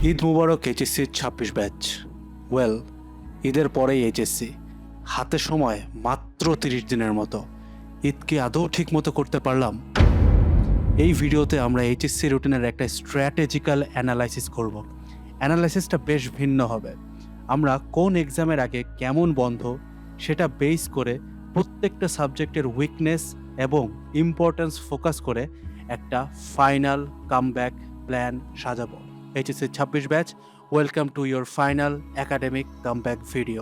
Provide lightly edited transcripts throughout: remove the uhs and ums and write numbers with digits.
ঈদ মুবারক এইচএসসির 26 batch. Well, ঈদের পরেই HSC, হাতে সময় মাত্র 30 দিনের মতো। ঈদ কি আদৌ ঠিক মতো করতে পারলাম? এই ভিডিওতে আমরা এইচএসসি রুটিনের একটা স্ট্র্যাটেজিক্যাল অ্যানালাইসিস করব। অ্যানালাইসিসটা বেশ ভিন্ন হবে। আমরা কোন এক্সামের আগে কেমন বন্ধ সেটা বেস করে প্রত্যেকটা সাবজেক্টের উইকনেস এবং ইম্পর্টেন্স ফোকাস করে একটা ফাইনাল কামব্যাক প্ল্যান সাজাবো। HSC 26 batch, welcome to your final academic comeback video.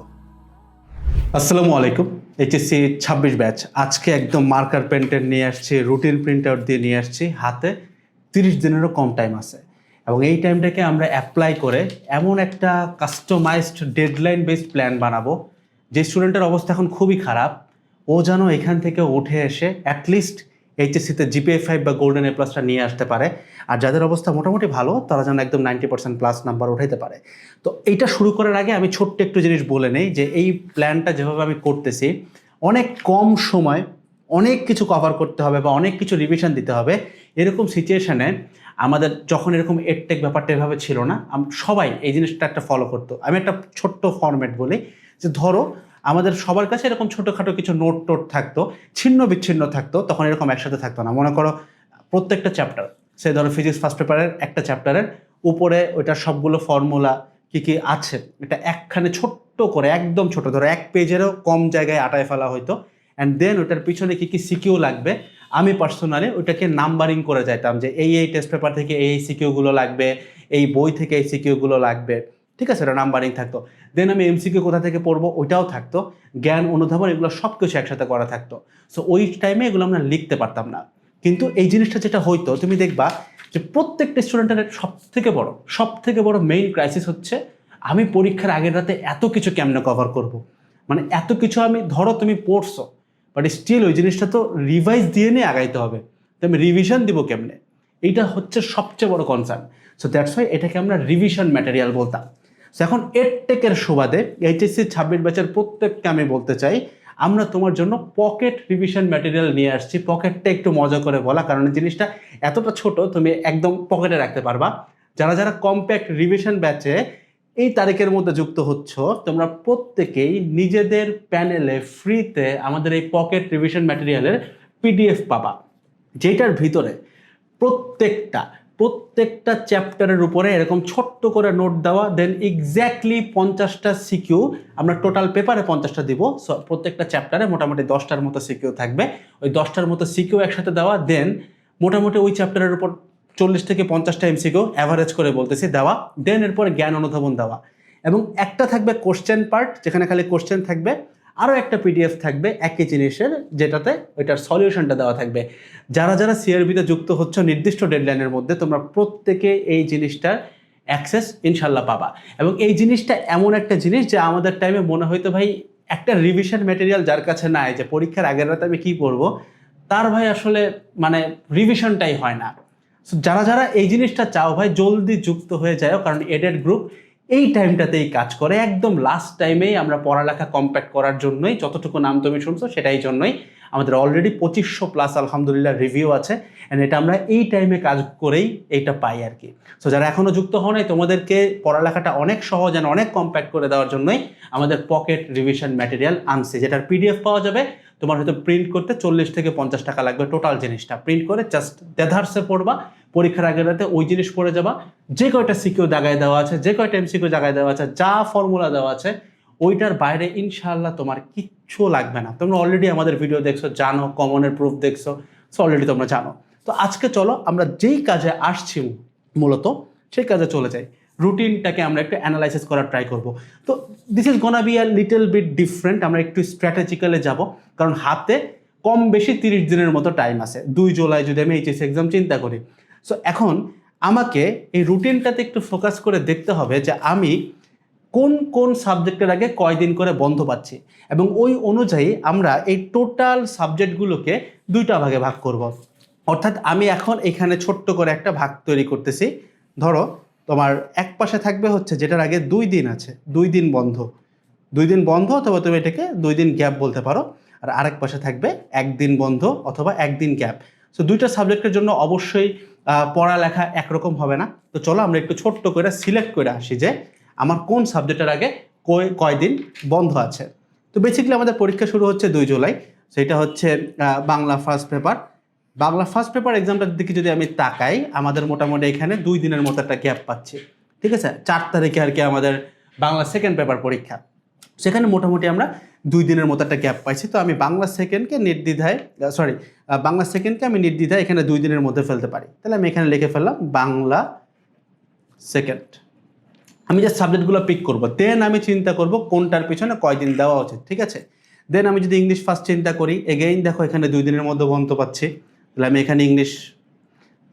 আসসালামু আলাইকুম। এইচএসসি 26 ব্যাচ আজকে একদম মার্কার পেন্টের নিয়ে আসছি, রুটিন প্রিন্ট আউট দিয়ে নিয়ে আসছি। হাতে 30 দিনেরও কম টাইম আছে এবং এই টাইমটাকে আমরা অ্যাপ্লাই করে এমন একটা কাস্টমাইজড ডেডলাইন বেসড প্ল্যান বানাবো যে স্টুডেন্টের অবস্থা এখন খুবই খারাপ, ও যেন এখান থেকে উঠে এসে অ্যাটলিস্ট এইচএসসিতে জিপিএ 5 বা গোল্ডেন এ প্লাসটা নিয়ে আসতে পারে। আর যাদের অবস্থা মোটামুটি ভালো তারা যেন একদম 90% প্লাস নাম্বার উঠাইতে পারে। তো এইটা শুরু করার আগে আমি ছোট্ট একটু জিনিস বলে নেই যে এই প্ল্যানটা যেভাবে আমি করতেছি, অনেক কম সময় অনেক কিছু কভার করতে হবে বা অনেক কিছু রিভিশন দিতে হবে। এরকম সিচুয়েশানে আমাদের যখন এরকম এডটেক ব্যাপারটা এভাবে ছিল না, সবাই এই জিনিসটা একটা ফলো করতো। আমি একটা ছোট্ট ফরম্যাট বলি যে ধরো আমাদের সবার কাছে এরকম ছোটোখাটো কিছু নোট টোট থাকতো, ছিন্ন বিচ্ছিন্ন থাকতো, তখন এরকম একসাথে থাকতো না। মনে করো প্রত্যেকটা চ্যাপ্টার, সে ধরো ফিজিক্স ফার্স্ট পেপারের একটা চ্যাপ্টারের উপরে ওইটার সবগুলো ফর্মুলা কী কী আছে এটা একখানে ছোট্ট করে, একদম ছোট, ধরো 1 পেজেরও কম জায়গায় আটায় ফেলা হয়তো। অ্যান্ড দেন ওইটার পিছনে কী কী সিকিউ লাগবে আমি পার্সোনালি ওইটাকে নাম্বারিং করে যাইতাম যে এই টেস্ট পেপার থেকে এই সিকিউগুলো লাগবে, এই বই থেকে এই সিকিউগুলো লাগবে, ঠিক আছে, এটা নাম্বারিং থাকতো। দেন আমি এমসিকিউ কোথা থেকে পড়বো ওইটাও থাকতো, জ্ঞান অনুধাবন এগুলো সব কিছু একসাথে করা থাকতো। সো ওই টাইমে এগুলো আমরা লিখতে পারতাম না। কিন্তু এই জিনিসটা যেটা হইতো, তুমি দেখবা যে প্রত্যেকটা স্টুডেন্টের সব থেকে বড় মেইন ক্রাইসিস হচ্ছে আমি পরীক্ষার আগের রাতে এত কিছু কেমনে কভার করব। মানে এত কিছু আমি, ধরো তুমি পড়ছো বাট স্টিল ওই জিনিসটা তো রিভাইজ দিয়ে নিয়ে আগাইতে হবে, তো আমি রিভিশন দিব কেমনে, এইটা হচ্ছে সবচেয়ে বড় কনসার্ন। সো দ্যাটস ওয়াই এটাকে আমরা রিভিশন ম্যাটেরিয়াল বলতাম। সো এখন এডটেকের সুবাদে এইচএসসি 26 ব্যাচের প্রত্যেককে আমি বলতে চাই, আমরা তোমার জন্য পকেট রিভিশন ম্যাটেরিয়াল নিয়ে আসছি। পকেটটা একটু মজা করে বলা, কারণ জিনিসটা এতটা ছোট তুমি একদম পকেটে রাখতে পারবা। যারা যারা কম্প্যাক্ট রিভিশন ব্যাচে এই তারিখের মধ্যে যুক্ত হচ্ছ, তোমরা প্রত্যেকেই নিজেদের প্যানেলে ফ্রিতে আমাদের এই পকেট রিভিশন ম্যাটেরিয়ালের পিডিএফ পাবা, যেটার ভিতরে প্রত্যেকটা চ্যাপ্টারের উপরে এরকম ছোট্ট করে নোট দেওয়া, দেন এক্স্যাক্টলি 50টা সিকিউ, আমরা টোটাল পেপারে 50টা দিব। সো প্রত্যেকটা চ্যাপ্টারে মোটামুটি 10টার মতো সিকিউ থাকবে, ওই 10টার মতো সিকিউ একসাথে দেওয়া। দেন মোটামুটি ওই চ্যাপ্টারের উপর 40 থেকে 50টা এমসিকিউ অ্যাভারেজ করে বলতেছি দেওয়া। দেন এরপরে জ্ঞান অনুধাবন দেওয়া, এবং একটা থাকবে কোশ্চেন পার্ট যেখানে খালি কোশ্চেন থাকবে, আরও একটা পিডিএফ থাকবে একই জিনিসের, যেটাতে ওইটার সলিউশনটা দেওয়া থাকবে। যারা যারা সিআরবিতে যুক্ত হচ্ছ নির্দিষ্ট ডেডলাইনের মধ্যে, তোমরা প্রত্যেকে এই জিনিসটার অ্যাক্সেস ইনশাল্লাহ পাবা। এবং এই জিনিসটা এমন একটা জিনিস যে আমাদের টাইমে মনে হয়তো ভাই একটা রিভিশন ম্যাটেরিয়াল যার কাছে নাই, যে পরীক্ষার আগের রাতে আমি কী করবো, তার ভাই আসলে মানে রিভিশনটাই হয় না। সো যারা যারা এই জিনিসটা চাও ভাই জলদি যুক্ত হয়ে যায়, কারণ এডেড গ্রুপ এই টাইমটাতেই কাজ করে, একদম লাস্ট টাইমেই আমরা পড়ালেখা কম্প্যাক্ট করার জন্যই, যতটুকু নাম তুমি শুনছো সেটাই জন্যই আমাদের অলরেডি 2500 প্লাস আলহামদুলিল্লাহ রিভিউ আছে। অ্যান্ড এটা আমরা এই টাইমে কাজ করেই এইটা পাই আর কি। সো যারা এখনও যুক্ত হও নাই, তোমাদেরকে পড়ালেখাটা অনেক সহজ অ্যান্ড অনেক কম্প্যাক্ট করে দেওয়ার জন্যই আমাদের পকেট রিভিশন ম্যাটেরিয়াল আনছে, যেটার পিডিএফ পাওয়া যাবে। তোমার হয়তো প্রিন্ট করতে 40 থেকে 50 টাকা লাগবে, টোটাল জিনিসটা প্রিন্ট করে জাস্ট দেধারসে পড়বা, পরীক্ষার আগের রাতে ওই জিনিস পড়ে যাবা। যে কয়টা সিকিউ জায়গায় দেওয়া আছে, যে কয়টা এমসিকিউ জায়গায় দেওয়া আছে, যা ফর্মুলা দেওয়া আছে, ওইটার বাইরে ইনশাআল্লাহ তোমার কিচ্ছু লাগবে না। তোমরা অলরেডি আমাদের ভিডিও দেখছো, জানো, কমনের প্রুফ দেখছো, সো অলরেডি তোমরা জানো। তো আজকে চলো আমরা যেই কাজে আসছি মূলত সেই কাজে চলে যাই। রুটিনটাকে আমরা একটু অ্যানালাইসিস করার ট্রাই করব। তো this is gonna be a little bit different. আমরা একটু স্ট্র্যাটেজিক্যালে যাব, কারণ হাতে কম বেশি 30 দিনের মতো টাইম আছে। 2 জুলাই যদি আমি এইচএসসি এক্সাম চিন্তা করি, সো এখন আমাকে এই রুটিনটাতে একটু ফোকাস করে দেখতে হবে যে আমি কোন কোন সাবজেক্টের আগে কয়দিন করে বন্ধ পাচ্ছি, এবং ওই অনুযায়ী আমরা এই টোটাল সাবজেক্টগুলোকে 2টা ভাগে ভাগ করব। অর্থাৎ আমি এখন এখানে ছোট্ট করে একটা ভাগ তৈরি করতেছি। ধরো তোমার এক পাশে থাকবে হচ্ছে যেটার আগে 2 দিন আছে, 2 দিন বন্ধ, 2 দিন বন্ধ, অথবা তুমি এটাকে 2 দিন গ্যাপ বলতে পারো। আর আরেক পাশে থাকবে 1 দিন বন্ধ অথবা 1 দিন গ্যাপ। সো 2টা সাবজেক্টের জন্য অবশ্যই পড়ালেখা একরকম হবে না। তো চলো আমরা একটু ছোট্ট করে সিলেক্ট করে আসি যে আমার কোন সাবজেক্টের আগে কয়দিন বন্ধ আছে। তো বেসিক্যালি আমাদের পরীক্ষা শুরু হচ্ছে 2 জুলাই, সেটা হচ্ছে Bangla first paper. Bangla first paper এক্সামটার দিকে যদি আমি তাকাই, আমাদের মোটামুটি এখানে 2 দিনের মতো একটা গ্যাপ পাচ্ছি, ঠিক আছে। 4 তারিখে আর কি আমাদের বাংলা সেকেন্ড পেপার পরীক্ষা, সেখানে মোটামুটি আমরা 2 দিনের মতো একটা গ্যাপ পাইছি। তো আমি বাংলা সেকেন্ডকে আমি নির্দ্বিধায় এখানে 2 দিনের মধ্যে ফেলতে পারি। তাহলে আমি এখানে লিখে ফেললাম বাংলা সেকেন্ড। আমি যে সাবজেক্টগুলো পিক করব, দেন আমি চিন্তা করব কোনটার পিছনে কয়দিন দেওয়া উচিত, ঠিক আছে। দেন আমি যদি ইংলিশ ফার্স্ট চিন্তা করি, এগেইন দেখো এখানে 2 দিনের মধ্যে বন্ধ পাচ্ছি। তাহলে আমি এখানে ইংলিশ,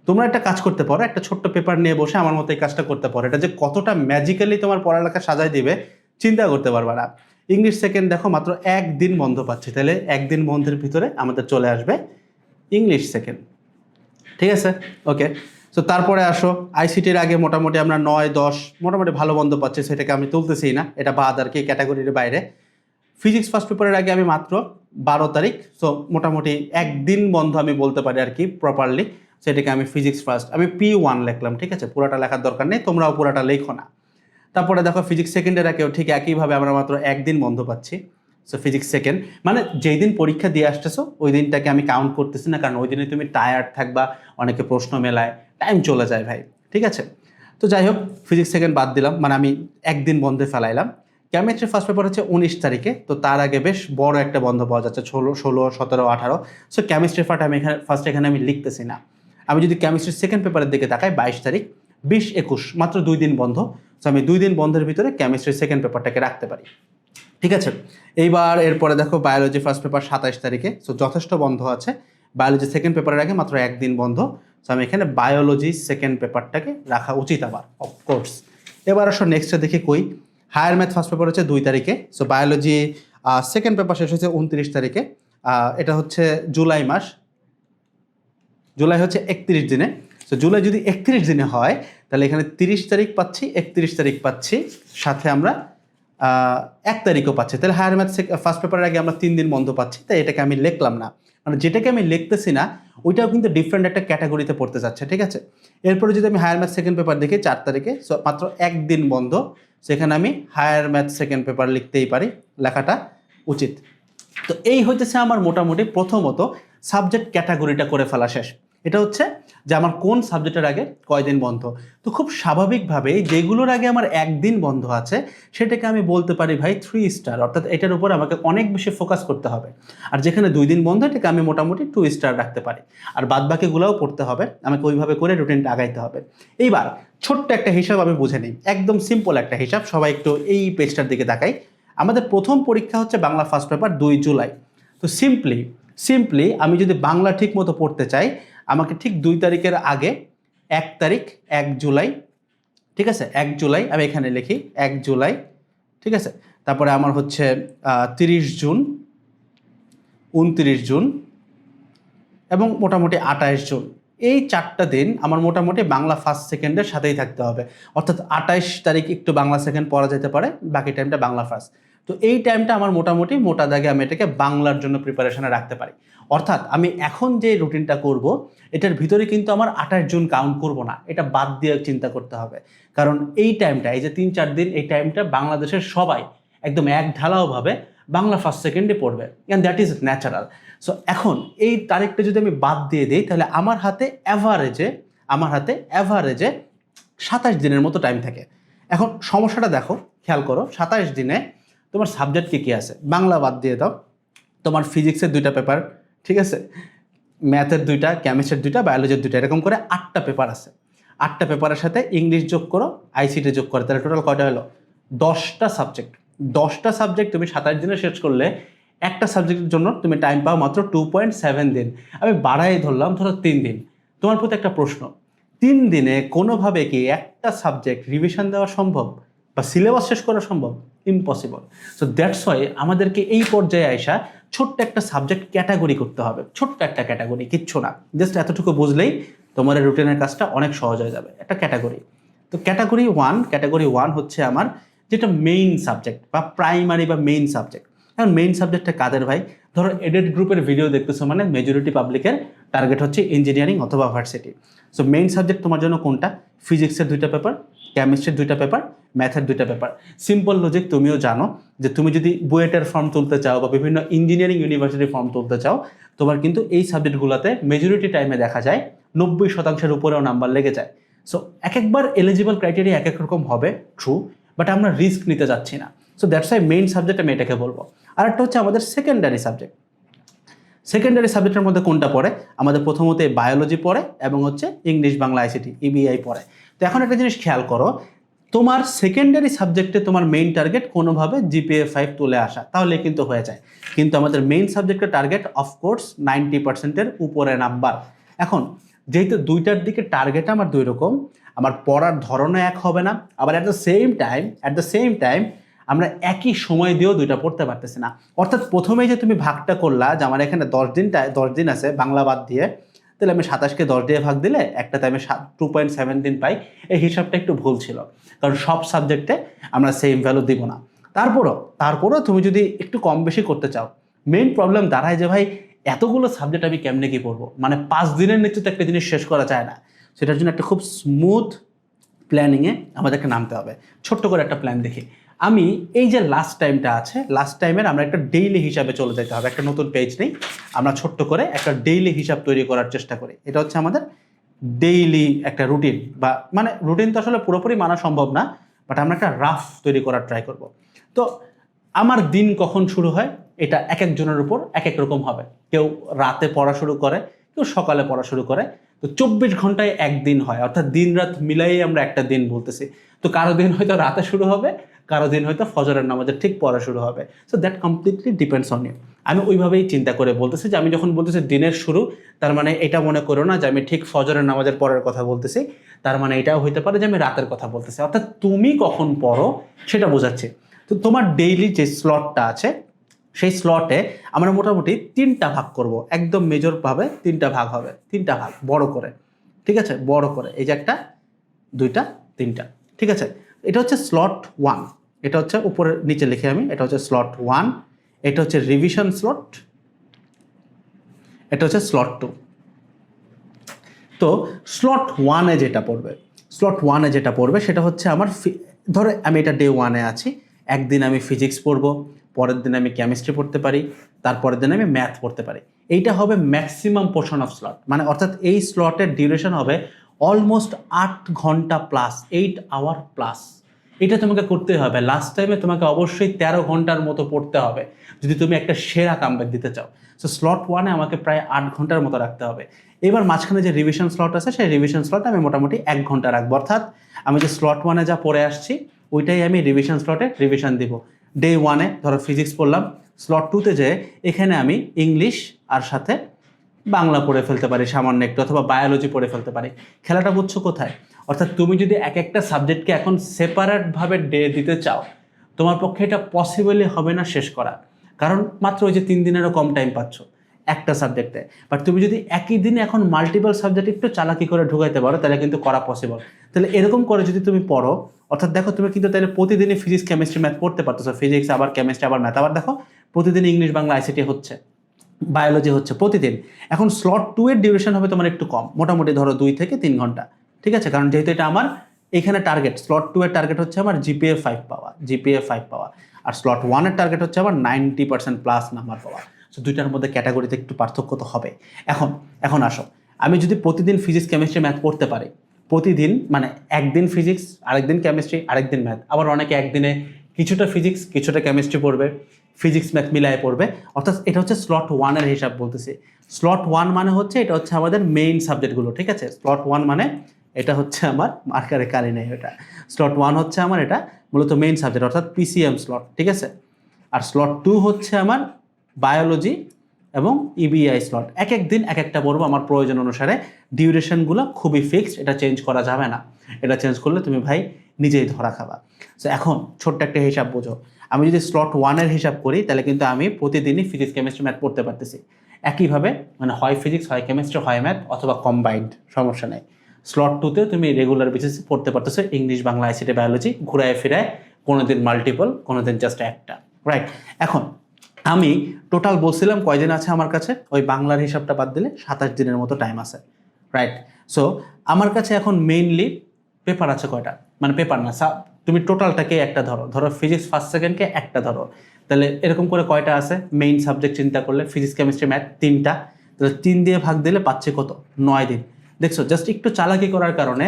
তোমরা একটা কাজ করতে পারো, একটা ছোট্ট পেপার নিয়ে বসে আমার মতো এই কাজটা করতে পারো। এটা যে কতটা ম্যাজিক্যালি তোমার পড়ালেখা সাজায় দিবে চিন্তা করতে পারবে না। ইংলিশ সেকেন্ড দেখো মাত্র 1 দিন বন্ধ পাচ্ছি, তাহলে 1 দিন বন্ধের ভিতরে আমাদের চলে আসবে ইংলিশ সেকেন্ড, ঠিক আছে। ওকে, সো তারপরে আসো আইসিটির আগে মোটামুটি আমরা 9-10 মোটামুটি ভালো বন্ধ পাচ্ছি, সেটাকে আমি তুলতেছি না, এটা বাদ আর কি, ক্যাটাগরির বাইরে। ফিজিক্স ফার্স্ট পেপারের আগে আমি মাত্র 12 তারিখ, সো মোটামুটি 1 দিন বন্ধ আমি বলতে পারি আর কি প্রপারলি, সেটাকে আমি ফিজিক্স ফার্স্ট আমি P1 লিখলাম, ঠিক আছে। পুরোটা লেখার দরকার নেই, তোমরাও পুরোটা লেখো না। তারপরে দেখো ফিজিক্স সেকেন্ডের আগেও ঠিক একইভাবে আমরা মাত্র 1 দিন বন্ধ পাচ্ছি, সো ফিজিক্স সেকেন্ড। মানে যেই দিন পরীক্ষা দিয়ে আসতেছো ওই দিনটাকে আমি কাউন্ট করতেছি না, কারণ ওই দিনে তুমি টায়ার্ড থাকবা, অনেকে প্রশ্ন মেলায়, টাইম চলে যায় ভাই, ঠিক আছে। তো যাই হোক ফিজিক্স সেকেন্ড বাদ দিলাম, মানে আমি 1 দিন বন্ধে ফেলাইলাম। কেমিস্ট্রি ফার্স্ট পেপার হচ্ছে 19 তারিখে, তো তার আগে বেশ বড় একটা বন্ধ পাওয়া যাচ্ছে 16, 17, 18। সো কেমিস্ট্রি এখানে আমি লিখতেছি না। আমি যদি কেমিস্ট্রির সেকেন্ড পেপারের দিকে তাকাই 22 তারিখ, 20-21 মাত্র 2 দিন বন্ধ, সো আমি 2 দিন বন্ধের ভিতরে কেমিস্ট্রির সেকেন্ড পেপারটাকে রাখতে পারি, ঠিক আছে। এইবার এরপরে দেখো বায়োলজি ফার্স্ট পেপার 27 তারিখে, সো যথেষ্ট বন্ধ আছে। বায়োলজি সেকেন্ড পেপারের আগে মাত্র 1 দিন বন্ধ, সো আমি এখানে বায়োলজি সেকেন্ড পেপারটাকে রাখা উচিত আমার, অফকোর্স। এবার আসো নেক্সটে দেখি কই। হায়ার ম্যাথ ফার্স্ট পেপার হচ্ছে 2 তারিখে, সো বায়োলজি সেকেন্ড পেপার শেষ হচ্ছে 29 তারিখে। এটা হচ্ছে জুলাই মাস, জুলাই হচ্ছে 31 দিনে। সো জুলাই যদি 31 দিনে হয় তাহলে এখানে 30 তারিখ পাচ্ছি, 31 তারিখ পাচ্ছি, সাথে আমরা 1 তারিখও পাচ্ছি। তাহলে হায়ার ম্যাথ ফার্স্ট পেপারের আগে আমরা 3 দিন বন্ধ পাচ্ছি, তাই এটাকে আমি লিখলাম না। মানে যেটাকে আমি লিখতেছি না ওইটাও কিন্তু ডিফারেন্ট একটা ক্যাটাগরিতে পড়তে যাচ্ছে, ঠিক আছে। এরপরে যদি আমি হায়ার ম্যাথ সেকেন্ড পেপার দেখি 4 তারিখে, সো মাত্র 1 দিন বন্ধ, সেখানে আমি হায়ার ম্যাথ সেকেন্ড পেপার লিখতেই পারি, লেখাটা উচিত। তো এই হইতেছে আমার মোটামুটি প্রথমত সাবজেক্ট ক্যাটাগরিটা করে ফেলা শেষ। এটা হচ্ছে যে আমার কোন সাবজেক্টের আগে কয়দিন বন্ধ। তো খুব স্বাভাবিকভাবেই যেগুলোর আগে আমার 1 দিন বন্ধ আছে সেটাকে আমি বলতে পারি ভাই 3 স্টার, অর্থাৎ এটার উপর আমাকে অনেক বেশি ফোকাস করতে হবে। আর যেখানে 2 দিন বন্ধ এটাকে আমি মোটামুটি 2 স্টার রাখতে পারি। আর বাদ বাকিগুলোও পড়তে হবে, আমাকে ওইভাবে করে রুটিনটা আগাইতে হবে। এইবার ছোট্ট একটা হিসাব আমি বুঝে নিই, একদম সিম্পল একটা হিসাব, সবাই একটু এই পেজটার দিকে তাকাই। আমাদের প্রথম পরীক্ষা হচ্ছে বাংলা ফার্স্ট পেপার 2 জুলাই। তো সিম্পলি আমি যদি বাংলা ঠিক মতো পড়তে চাই, আমাকে ঠিক 2 তারিখের আগে 1 তারিখ 1 জুলাই, ঠিক আছে, 1 জুলাই আমি এখানে লিখি 1 জুলাই, ঠিক আছে। তারপরে আমার হচ্ছে 30 জুন, 29 জুন এবং মোটামুটি 28 জুন। এই 4টা দিন আমার মোটামুটি বাংলা ফার্স্ট সেকেন্ডের সাথেই থাকতে হবে, অর্থাৎ 28 তারিখ একটু বাংলা সেকেন্ড পড়া যেতে পারে, বাকি টাইমটা বাংলা ফার্স্ট। তো এই টাইমটা আমার মোটামুটি মোটা দাগে আমি এটাকে বাংলার জন্য প্রিপারেশনে রাখতে পারি। অর্থাৎ আমি এখন যে রুটিনটা করব এটার ভিতরে কিন্তু আমার 28 জুন কাউন্ট করব না, এটা বাদ দিয়ে চিন্তা করতে হবে। কারণ এই টাইমটা, এই যে 3-4 দিন, এই টাইমটা বাংলাদেশের সবাই একদম এক ঢালাওভাবে বাংলা ফার্স্ট সেকেন্ডে পড়বে, and that is natural. So এখন এই তারিখটা যদি আমি বাদ দিয়ে দিই তাহলে আমার হাতে অ্যাভারেজে 27 দিনের মতো টাইম থাকে। এখন সমস্যাটা দেখো, খেয়াল করো, 27 দিনে তোমার সাবজেক্ট কী আছে, বাংলা বাদ দিয়ে দাও, তোমার ফিজিক্সের 2টা পেপার, ঠিক আছে, ম্যাথের 2টা, কেমিস্ট্রির 2টা, বায়োলজির 2টা, এরকম করে 8টা পেপার আছে। 8টা পেপারের সাথে ইংলিশ যোগ করো, আইসিটি যোগ করো, তাহলে টোটাল কয়টা হলো? 10টা সাবজেক্ট। 10টা সাবজেক্ট তুমি 27 দিনে শেষ করলে একটা সাবজেক্টের জন্য তুমি টাইম পাও মাত্র 2.7 দিন। আমি বাড়াই ধরলাম, ধরো 3 দিন। তোমার প্রতি একটা প্রশ্ন, 3 দিনে কোনোভাবে কি একটা সাবজেক্ট রিভিশন দেওয়া সম্ভব বা সিলেবাস শেষ করা সম্ভব? ইম্পসিবল। সো দ্যাটস ওয়াই আমাদেরকে এই পর্যায়ে আইসা ছোট্ট একটা সাবজেক্ট ক্যাটাগরি করতে হবে, ছোট্ট একটা ক্যাটাগরি, কিচ্ছু না, জাস্ট এতটুকু বুঝলেই তোমার রুটিনের কাজটা অনেক সহজ হয়ে যাবে। একটা ক্যাটাগরি, তো ক্যাটাগরি ওয়ান হচ্ছে আমার যেটা মেইন সাবজেক্ট বা প্রাইমারি বা মেইন সাবজেক্ট। এখন মেইন সাবজেক্টটা কাদের ভাই? ধরো এডেড গ্রুপের ভিডিও দেখতেছো, মানে মেজরিটি পাবলিকের টার্গেট হচ্ছে ইঞ্জিনিয়ারিং অথবা ভার্সিটি। সো মেইন সাবজেক্ট তোমার জন্য কোনটা? ফিজিক্সের 2টা পেপার, কেমিস্ট্রির 2টা পেপার, ম্যাথের 2টা পেপার। সিম্পল লজিক তুমিও জানো যে তুমি যদি বুয়েটের ফর্ম তুলতে চাও বা বিভিন্ন ইঞ্জিনিয়ারিং ইউনিভার্সিটির ফর্ম তুলতে চাও, তোমার কিন্তু এই সাবজেক্টগুলোতে মেজরিটি টাইমে দেখা যায় 90% উপরেও নাম্বার লেগে যায়। সো একবার এলিজিবল ক্রাইটেরিয়া এক রকম হবে, ট্রু, বাট আমরা রিস্ক নিতে যাচ্ছি না। So that's why main subject আমি এটাকে বলবো। আর একটা হচ্ছে আমাদের সেকেন্ডারি সাবজেক্ট। সেকেন্ডারি সাবজেক্টের মধ্যে কোনটা পড়ে? আমাদের প্রথমত বায়োলজি পড়ে এবং হচ্ছে ইংলিশ বাংলা আইসিটি ইবিআই পড়ে। তো এখন একটা জিনিস খেয়াল করো, তোমার সেকেন্ডারি সাবজেক্টে তোমার মেইন টার্গেট কোনোভাবে জিপিএ 5 তুলে আসা, তাহলে কিন্তু হয়ে যায়। কিন্তু আমাদের মেইন সাবজেক্টের টার্গেট অফকোর্স 90%-এর উপরে নাম্বার। এখন যেহেতু দুইটার দিকে টার্গেট আমার দুই রকম, আমার পড়ার ধরনও এক হবে না, আবার অ্যাট দ্য সেম টাইম আমরা একই সময় দিয়েও দুইটা পড়তে পারতেছি না। অর্থাৎ প্রথমেই যে তুমি ভাগটা করলা যে আমার এখানে 10 দিন আছে বাংলা বাদ দিয়ে, তাহলে আমি 27কে 10 দিয়ে ভাগ দিলে একটাতে আমি 2.7 দিন পাই। এই হিসাবটা একটু ভুল ছিল, কারণ সব সাবজেক্টে আমরা সেম ভ্যালু দিব না। তারপরও তুমি যদি একটু কম বেশি করতে চাও, মেইন প্রবলেম দাঁড়ায় যে ভাই এতগুলো সাবজেক্ট আমি কেমনে কি পড়বো, মানে 5 দিনের নিচে তো একটা জিনিস শেষ করা যায় না। সেটার জন্য একটা খুব স্মুথ প্ল্যানিংয়ে আমাদেরকে নামতে হবে। ছোট্ট করে একটা প্ল্যান দেখি। আমি এই যে লাস্ট টাইমটা আছে, লাস্ট টাইমের আমরা একটা ডেইলি হিসাবে চলে যেতে হবে। একটা নতুন পেজ নেই, আমরা ছোট্ট করে একটা ডেইলি হিসাব তৈরি করার চেষ্টা করি। এটা হচ্ছে আমাদের ডেইলি একটা রুটিন, বা মানে রুটিন তো আসলে পুরোপুরি মানা সম্ভব না, বাট আমরা একটা রাফ তৈরি করার ট্রাই করব। তো আমার দিন কখন শুরু হয় এটা এক একজনের উপর এক এক রকম হবে। কেউ রাতে পড়া শুরু করে, কেউ সকালে পড়া শুরু করে। তো 24 ঘন্টায় একদিন হয়, অর্থাৎ দিন রাত মিলাই আমরা একটা দিন বলতেছি। তো কারো দিন হয়তো রাতে শুরু হবে, কারো দিন হয়তো ফজরের নামাজের ঠিক পড়া শুরু হবে। So that completely depends on you. আমি ওইভাবেই চিন্তা করে বলতেছি যে আমি যখন বলতেছি দিনের শুরু, তার মানে এটা মনে করো না যে আমি ঠিক ফজরের নামাজের পরের কথা বলতেছি, তার মানে এটাও হইতে পারে যে আমি রাতের কথা বলতেছি। অর্থাৎ তুমি কখন পড়ো সেটা বোঝাচ্ছে। তো তোমার ডেইলি যে স্লটটা আছে, সেই স্লটে আমরা মোটামুটি 3টা ভাগ করব, একদম মেজরভাবে 3টা ভাগ হবে, 3টা ভাগ বড় করে, ঠিক আছে, বড় করে। এই যে 1টা 2টা 3টা, ঠিক আছে। এটা হচ্ছে স্লট 1, এটা হচ্ছে উপরে নিচে লিখে আমি, এটা হচ্ছে স্লট 1, এটা হচ্ছে রিভিশন স্লট, এটা হচ্ছে স্লট 2। তো স্লট 1-এ যেটা পড়বে সেটা হচ্ছে আমার ধরো আমি এটা ডে 1-এ আছি, একদিন আমি ফিজিক্স পড়বো, পরের দিন আমি কেমিস্ট্রি পড়তে পারি, তারপরের দিন আমি ম্যাথ পড়তে পারি। এইটা হবে ম্যাক্সিমাম পোর্শন অফ স্লট, মানে অর্থাৎ এই স্লটের ডিউরেশন হবে অলমোস্ট 8 ঘন্টা প্লাস, 8 আওয়ার প্লাস। এটা তোমাকে করতে হবে। লাস্ট টাইমে তোমাকে অবশ্যই 13 ঘন্টার মতো পড়তে হবে যদি তুমি একটা সেরা কামব্যাক দিতে চাও। সো স্লট 1-এ আমাকে প্রায় 8 ঘন্টার মতো রাখতে হবে। এবার মাঝখানে যে রিভিশন স্লট আছে, সেই রিভিশন স্লটে আমি মোটামুটি 1 ঘন্টা রাখবো। অর্থাৎ আমি যে স্লট 1-এ যা পড়ে আসছি ওইটাই আমি রিভিশন স্লটে রিভিশন দিব। ডে 1-এ ধরো ফিজিক্স পড়লাম, স্লট 2-তে যে এখানে আমি ইংলিশ আর সাথে বাংলা পড়ে ফেলতে পারি সামান্য একটু, অথবা বায়োলজি পড়ে ফেলতে পারি। খেলাটা বুঝছো কোথায়? অর্থাৎ তুমি যদি এক একটা সাবজেক্টকে এখন সেপারেটভাবে ডে দিতে চাও, তোমার পক্ষে এটা পসিবলই হবে না শেষ করা, কারণ মাত্র ওই যে 3 দিনেরও কম টাইম পাচ্ছ একটা সাবজেক্টে। বাট তুমি যদি একই দিনে এখন মাল্টিপল সাবজেক্ট একটু চালাকি করে ঢুকাইতে পারো, তাহলে কিন্তু করা পসিবল। তাহলে এরকম করে যদি তুমি পড়ো, অর্থাৎ দেখো তুমি কিন্তু তাহলে প্রতিদিনই ফিজিক্স কেমিস্ট্রি ম্যাথ পড়তে পারতেছো, ফিজিক্স আবার কেমিস্ট্রি আবার ম্যাথ, আবার দেখো প্রতিদিন ইংলিশ বাংলা আইসিটি হচ্ছে, বায়োলজি হচ্ছে প্রতিদিন। এখন স্লট 2-এর ডিউরেশন হবে তোমার একটু কম, মোটামুটি ধরো 2 থেকে 3 ঘন্টা, ঠিক আছে। কারণ যেহেতু এটা আমার এখানে টার্গেট, স্লট 2-এর টার্গেট হচ্ছে আমার জিপিএ 5 পাওয়া, আর স্লট 1-এর টার্গেট হচ্ছে আমার 90% প্লাস নাম্বার পাওয়া। সো দুইটার মধ্যে ক্যাটাগরিতে একটু পার্থক্য তো হবে। এখন আসো, আমি যদি প্রতিদিন ফিজিক্স কেমিস্ট্রি ম্যাথ পড়তে পারি, প্রতিদিন মানে একদিন ফিজিক্স, আরেকদিন কেমিস্ট্রি, আরেকদিন ম্যাথ, আবার অনেকে একদিনে কিছুটা ফিজিক্স কিছুটা কেমিস্ট্রি পড়বে, ফিজিক্স ম্যাথ মিলায় পড়বে। অর্থাৎ এটা হচ্ছে স্লট 1-এর হিসাব বলতেছি। স্লট 1 মানে হচ্ছে এটা হচ্ছে আমাদের মেইন সাবজেক্টগুলো, ঠিক আছে। স্লট 1 মানে এটা হচ্ছে আমার মার্কারে কালি নেই, এটা স্লট 1 হচ্ছে আমার এটা মূলত মেইন সাবজেক্ট, অর্থাৎ পিসিএম স্লট, ঠিক আছে। আর স্লট 2 হচ্ছে আমার বায়োলজি এবং ইবিআই স্লট। এক এক দিন এক একটা পড়বো আমার প্রয়োজন অনুসারে। ডিউরেশনগুলো খুবই ফিক্সড, এটা চেঞ্জ করা যাবে না। এটা চেঞ্জ করলে তুমি ভাই নিজেই ধরা খাবা। সো এখন ছোট্ট একটা হিসাব বোঝো, আমি যদি স্লট 1-এর হিসাব করি তাহলে কিন্তু আমি প্রতিদিনই ফিজিক্স কেমিস্ট্রি ম্যাথ পড়তে পারতেছি একইভাবে, মানে হয় ফিজিক্স হয় কেমিস্ট্রি হয় ম্যাথ অথবা কম্বাইন্ড, সমস্যা নেই। স্লট 2-তে তুমি রেগুলার বেসিসে পড়তে পারতেছো ইংলিশ বাংলা আইসিটি বায়োলজি, ঘুরায় ফিরায়, কোনোদিন মাল্টিপল, কোনোদিন জাস্ট একটা, রাইট। এখন আমি টোটাল বলছিলাম কয়দিন আছে আমার কাছে, ওই বাংলার হিসাবটা বাদ দিলে 27 দিনের মতো টাইম আছে, রাইট? সো আমার কাছে এখন মেইনলি পেপার আছে কয়টা, মানে পেপার না, তুমি টোটালটাকে একটা ধরো, ধরো ফিজিক্স ফার্স্ট সেকেন্ডকে একটা ধরো, তাহলে এরকম করে কয়টা আছে মেইন সাবজেক্ট চিন্তা করলে? ফিজিক্স কেমিস্ট্রি ম্যাথ 3টা, তাহলে 3 দিয়ে ভাগ দিলে পাচ্ছে কত? 9 দিন। দেখছো, জাস্ট একটু চালাকি করার কারণে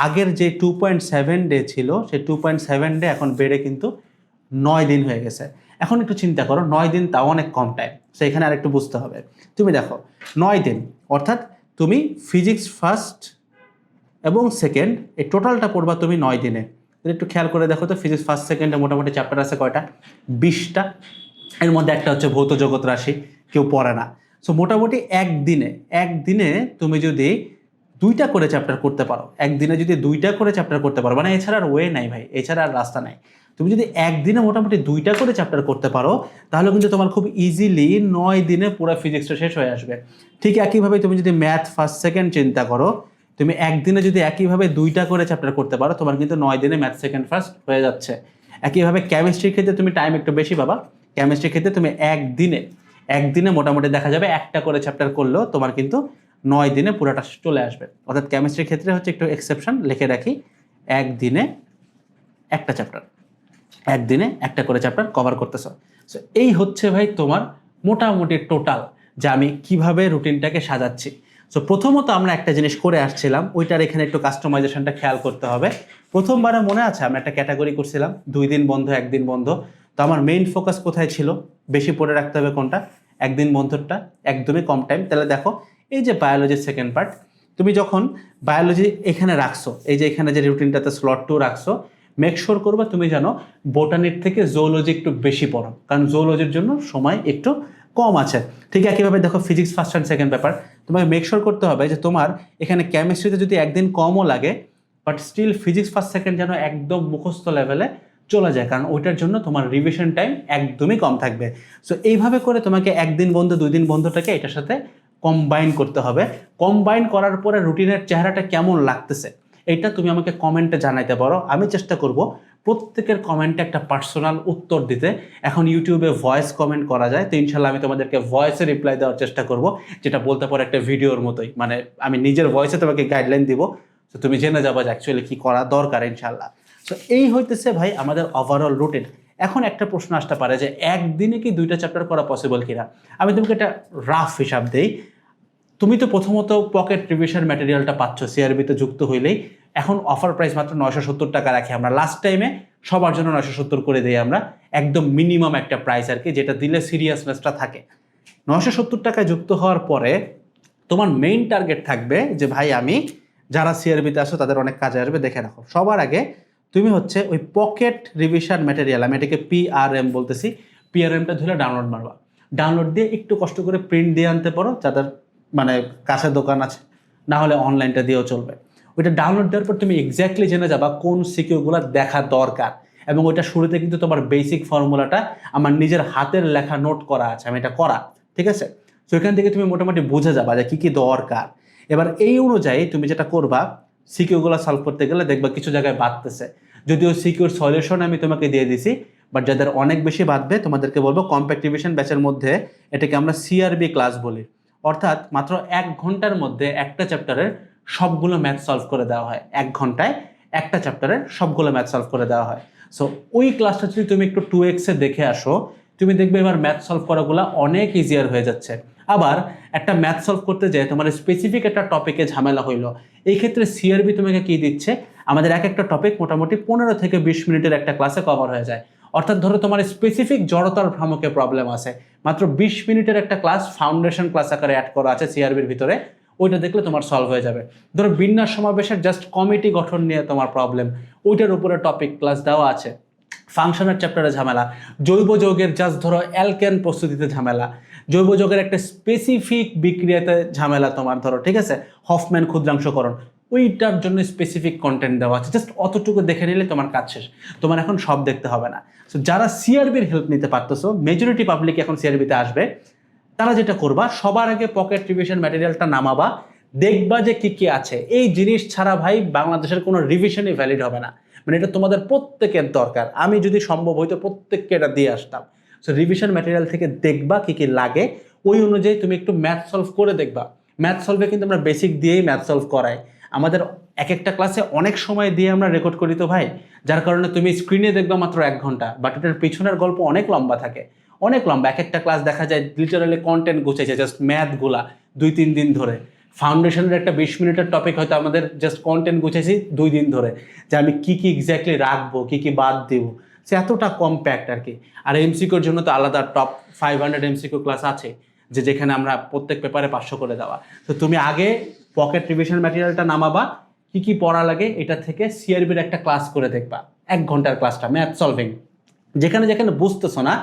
আগের যে 2.7 ডে ছিল সেই 2.7 ডে এখন বেড়ে কিন্তু 9 দিন হয়ে গেছে। এখন একটু চিন্তা করো, 9 দিন তাও অনেক কম টাইম। সো এখানে আরেকটু বুঝতে হবে। তুমি দেখো 9 দিন অর্থাৎ তুমি ফিজিক্স ফার্স্ট এবং সেকেন্ড এই টোটালটা পড়বা তুমি 9 দিনে। একটু খেয়াল করে দেখো তো, ফিজিক্স ফার্স্ট সেকেন্ডে মোটামুটি চ্যাপ্টার আছে কয়টা? 20টা। এর মধ্যে একটা হচ্ছে ভৌত জগৎ রাশি, কেউ পড়ে না। সো মোটামুটি একদিনে তুমি যদি 2টা করে চ্যাপ্টার করতে পারো, একদিনে যদি 2টা করে চ্যাপ্টার করতে পারো, মানে এছাড়া আর ওয়ে নাই ভাই, এছাড়া আর রাস্তা নাই। তুমি যদি একদিনে মোটামুটি 2টা করে চ্যাপ্টার করতে পারো, তাহলে কিন্তু তোমার খুব ইজিলি 9 দিনে পুরো ফিজিক্সটা শেষ হয়ে আসবে। ঠিক একইভাবে তুমি যদি ম্যাথ ফার্স্ট সেকেন্ড চিন্তা করো, তুমি একদিনে যদি একইভাবে 2টা করে চ্যাপ্টার করতে পারো, তোমার কিন্তু 9 দিনে ম্যাথ সেকেন্ড ফার্স্ট হয়ে যাচ্ছে। একইভাবে কেমিস্ট্রির ক্ষেত্রে তুমি টাইম একটু বেশি পাবা। কেমিস্ট্রির ক্ষেত্রে তুমি একদিনে মোটামুটি দেখা যাবে একটা করে চ্যাপ্টার করলেও তোমার কিন্তু 9 দিনে পুরোটা চলে আসবে। অর্থাৎ কেমিস্ট্রির ক্ষেত্রে হচ্ছে একটু এক্সেপশন লিখে রাখি, একদিনে একটা চ্যাপ্টার, একদিনে একটা করে চ্যাপ্টার কভার করতেছ। সো এই হচ্ছে ভাই তোমার মোটামুটি টোটাল, যে আমি কিভাবে রুটিনটাকে সাজাচ্ছি। সো প্রথমত আমরা একটা জিনিস করে আসছিলাম, ওইটার এখানে একটু কাস্টমাইজেশনটা খেয়াল করতে হবে। প্রথমবারে মনে আছে আমরা একটা ক্যাটাগরি করছিলাম, 2 দিন বন্ধ 1 দিন বন্ধ। তো আমার মেইন ফোকাস কোথায় ছিল? বেশি পড়ে রাখতে হবে কোনটা? 1 দিন বন্ধটা, একদমই কম টাইম। তাহলে দেখো এই যে বায়োলজির সেকেন্ড পার্ট, তুমি যখন বায়োলজি এখানে রাখছো, এই যে এখানে যে রুটিনটাতে স্লট 2 রাখছো, মেক শিওর করবা তুমি জানো বোটানির থেকে জুওলজি একটু বেশি পড়ো, কারণ জুওলজির জন্য সময় একটু কম আছে। ঠিক একইভাবে দেখো physics first and second paper, তোমাকে মেক শিওর করতে হবে যে তোমার এখানে কেমিস্ট্রিতে যদি একদিন কমও লাগে, but still physics first second যেন একদম মুখস্থ লেভেলে চলে যায়, কারণ ওইটার জন্য তোমার রিভিশন টাইম একদমই কম থাকবে। সো এইভাবে করে তোমাকে 1 দিন বন্ধ 2 দিন বন্ধটাকে এটার সাথে কম্বাইন করতে হবে। কম্বাইন করার পরে রুটিনের চেহারাটা কেমন লাগতেছে এটা তুমি আমাকে কমেন্টে জানাইতে পারো। আমি চেষ্টা করব প্রত্যেকের কমেন্টে একটা পার্সোনাল উত্তর দিতে। এখন ইউটিউবে ভয়েস কমেন্ট করা যায়, তো ইনশাল্লাহ আমি তোমাদেরকে ভয়েসে রিপ্লাই দেওয়ার চেষ্টা করব, যেটা বলতে পারো একটা ভিডিওর মতোই, মানে আমি নিজের ভয়েসে তোমাকে গাইডলাইন দিব, তো তুমি জেনে যাবো যে অ্যাকচুয়ালি কী করা দরকার ইনশাল্লাহ। সো এই হইতেছে ভাই আমাদের ওভারঅল রুটিন। এখন একটা প্রশ্ন আসতে পারে যে একদিনে কি 2টা চ্যাপ্টার করা পসিবল কিনা? আমি তোমাকে একটা রাফ হিসাব দেই। তুমি তো প্রথমত পকেট রিভিশন ম্যাটেরিয়ালটা পাচ্ছ সিআরবিতে যুক্ত হইলেই। এখন অফার প্রাইস মাত্র 970 টাকা রাখি আমরা, লাস্ট টাইমে সবার জন্য 970 করে দিই আমরা, একদম মিনিমাম একটা প্রাইস আর কি, যেটা দিলে সিরিয়াসনেসটা থাকে। 970 টাকায় যুক্ত হওয়ার পরে তোমার মেইন টার্গেট থাকবে যে ভাই আমি যারা সিআরবিতে আসো তাদের অনেক কাজে আসবে, দেখে রাখো। সবার আগে তুমি হচ্ছে ওই পকেট রিভিশন ম্যাটেরিয়াল, আমি এটাকে পিআরএম বলতেছি, পিআরএমটা ধরে ডাউনলোড মারবা। ডাউনলোড দিয়ে একটু কষ্ট করে প্রিন্ট দিয়ে আনতে পারো, যাদের মানে কাছে দোকান আছে, না হলে অনলাইনটা দিয়েও চলবে। ওইটা ডাউনলোড দেওয়ার পর তুমি এক্স্যাক্টলি জেনে যাবা কোন সিকিউরগুলো দেখা দরকার, এবং ওইটা শুরুতে কিন্তু তোমার বেসিক ফর্মুলাটা আমার নিজের হাতের লেখা নোট করা আছে, আমি এটা করা, ঠিক আছে? তো এখান থেকে তুমি মোটামুটি বুঝে যাবা যে কী কী দরকার। এবার এই অনুযায়ী তুমি যেটা করবা, সিকিউরগুলো সলভ করতে গেলে দেখবা কিছু জায়গায় বাড়তেছে, যদিও সিকিউর সলিউশন আমি তোমাকে দিয়ে দিছি, বাট যাদের অনেক বেশি বাঁধবে তোমাদেরকে বলবো কম্প্যাক্ট রিভিশন ব্যাচের মধ্যে এটাকে আমরা সিআরবি ক্লাস বলি। অর্থাৎ মাত্র 1 ঘন্টার মধ্যে একটা চ্যাপ্টারের সবগুলো ম্যাথ সলভ করে দেওয়া হয়। 1 ঘন্টায় একটা চ্যাপ্টারের সবগুলো ম্যাথ সলভ করে দেওয়া হয়। সো ওই ক্লাসটা যদি তুমি একটু 2x দেখে আসো, তুমি দেখবে এবার ম্যাথ সলভ করাগুলো অনেক ইজিয়ার হয়ে যাচ্ছে। আবার একটা ম্যাথ সলভ করতে যেয়ে তোমার স্পেসিফিক একটা টপিকে ঝামেলা হইলো, এই ক্ষেত্রে সিআরবি তোমাকে কি দিচ্ছে, আমাদের এক একটা টপিক মোটামুটি 15 থেকে 20 মিনিটের একটা ক্লাসে কভার হয়ে যায়। অর্থাৎ ধরো তোমার স্পেসিফিক জড়তার ভ্রামকে প্রবলেম আছে, মাত্র 20 মিনিটের একটা ক্লাস ফাউন্ডেশন ক্লাস আকারে অ্যাড করা আছে সিআরবির ভিতরে, ওইটা দেখলে তোমার সলভ হয়ে যাবে। ধরো বিন্যাস সমাবেশের জাস্ট কমিটি গঠন নিয়ে তোমার প্রবলেম, ওইটার উপরে টপিক ক্লাস দেওয়া আছে। ফাংশনের চ্যাপ্টারে ঝামেলা, জৈব যৌগের জাস্ট ধরো অ্যালকেন প্রস্তুতিতে ঝামেলা, জৈব যৌগের একটা স্পেসিফিক বিক্রিয়াতে ঝামেলা তোমার ধরো, ঠিক আছে, হফম্যান ক্ষুদ্রাংশকরণ, ওইটার জন্য স্পেসিফিক কন্টেন্ট দেওয়া আছে। জাস্ট অতটুকু দেখে নিলে তোমার কাজ শেষ, তোমার এখন সব দেখতে হবে না। সো যারা সিআরবির হেল্প নিতে পারতেছো, মেজরিটি পাবলিক এখন সিআরবিতে আসবে, তারা যেটা করবা সবার আগে পকেট রিভিশন ম্যাটেরিয়ালটা নামাবা, দেখবা যে কি কি আছে। এই জিনিস ছাড়া ভাই বাংলাদেশের কোনো রিভিশনই ভ্যালিড হবে না, মানে এটা তোমাদের প্রত্যেকের দরকার। আমি যদি সম্ভব হইতো প্রত্যেককে এটা দিয়ে আসতাম, সো রিভিশন ম্যাটেরিয়াল থেকে দেখবা কী কী লাগে, ওই অনুযায়ী তুমি একটু ম্যাথ সলভ করে দেখবা। ম্যাথ সলভে কিন্তু আমরা বেসিক দিয়েই ম্যাথ সলভ করাই। আমাদের এক একটা ক্লাসে অনেক সময় দিয়ে আমরা রেকর্ড করি তো ভাই, যার কারণে তুমি স্ক্রিনে দেখবা মাত্র 1 ঘন্টা, বাট এটার পিছনের গল্প অনেক লম্বা থাকে, অনেক লম্বা। এক একটা ক্লাস দেখা যায় লিটারালি কন্টেন্ট গুছাইছে জাস্ট ম্যাথগুলা 2-3 দিন ধরে। ফাউন্ডেশনের একটা 20 মিনিটের টপিক হয়তো আমাদের জাস্ট কন্টেন্ট গুছাইছি 2 দিন ধরে, যে আমি কী কী এক্স্যাক্টলি রাখবো, কী কী বাদ দেবো, সে এতটা কম্প্যাক্ট আর কি। আর এমসিকিউর জন্য তো আলাদা টপ 500 এমসিকিউ ক্লাস আছে, যেখানে আমরা প্রত্যেক পেপারে 500 করে দেওয়া। তো তুমি আগে পকেট রিভিশন ম্যাটেরিয়ালটা নামাবা, কী কী পড়া লাগে এটা থেকে সিআরবির একটা ক্লাস করে দেখবা, 1 ঘন্টার ক্লাসটা ম্যাথ সলভিং, যেখানে যেখানে বুঝতেছো না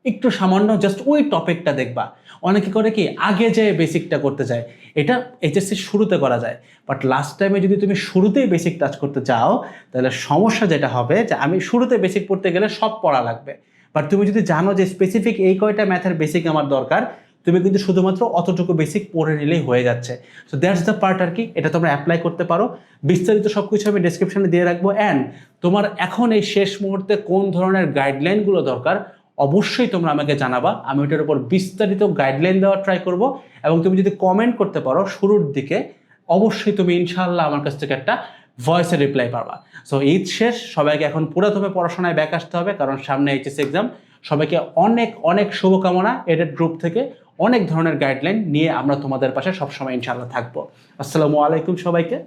একটু সামান্য জাস্ট ওই টপিকটা দেখবা। অনেকে করে কি আগে যে বেসিকটা করতে চায়, এটা এইচএসসির শুরুতে করা যায়, বাট লাস্ট টাইমে যদি তুমি শুরুতেই বেসিক টাচ করতে চাও, তাহলে সমস্যা যেটা হবে যে আমি শুরুতে বেসিক পড়তে গেলে সব পড়া লাগবে, বাট তুমি যদি জানো যে স্পেসিফিক এই কয়টা ম্যাথের বেসিক আমার দরকার, তুমি কিন্তু শুধুমাত্র অতটুকু বেসিক পড়ে নিলেই হয়ে যাচ্ছে। সো দ্যাটস দ্য পার্ট আর কি, এটা তোমরা অ্যাপ্লাই করতে পারো। বিস্তারিত সব কিছু আমি ডেসক্রিপশনে দিয়ে রাখবো। অ্যান্ড তোমার এখন এই শেষ মুহূর্তে কোন ধরনের গাইডলাইনগুলো দরকার অবশ্যই তোমরা আমাকে জানাবা, আমি ওটার উপর বিস্তারিত গাইডলাইন দেওয়ার ট্রাই করব। এবং তুমি যদি কমেন্ট করতে পারো শুরুর দিকে, অবশ্যই তুমি ইনশাআল্লাহ আমার কাছ থেকে একটা ভয়েসের রিপ্লাই পাবা। সো ঈদ শেষ, সবাইকে এখন পুরোদমে পড়াশোনায় ব্যাক আসতে হবে, কারণ সামনে এইচএসসি এক্সাম। সবাইকে অনেক অনেক শুভকামনা। এডেড গ্রুপ থেকে অনেক ধরনের গাইডলাইন নিয়ে আমরা তোমাদের পাশে সবসময় ইনশাআল্লাহ থাকবো। আসসালামু আলাইকুম সবাইকে।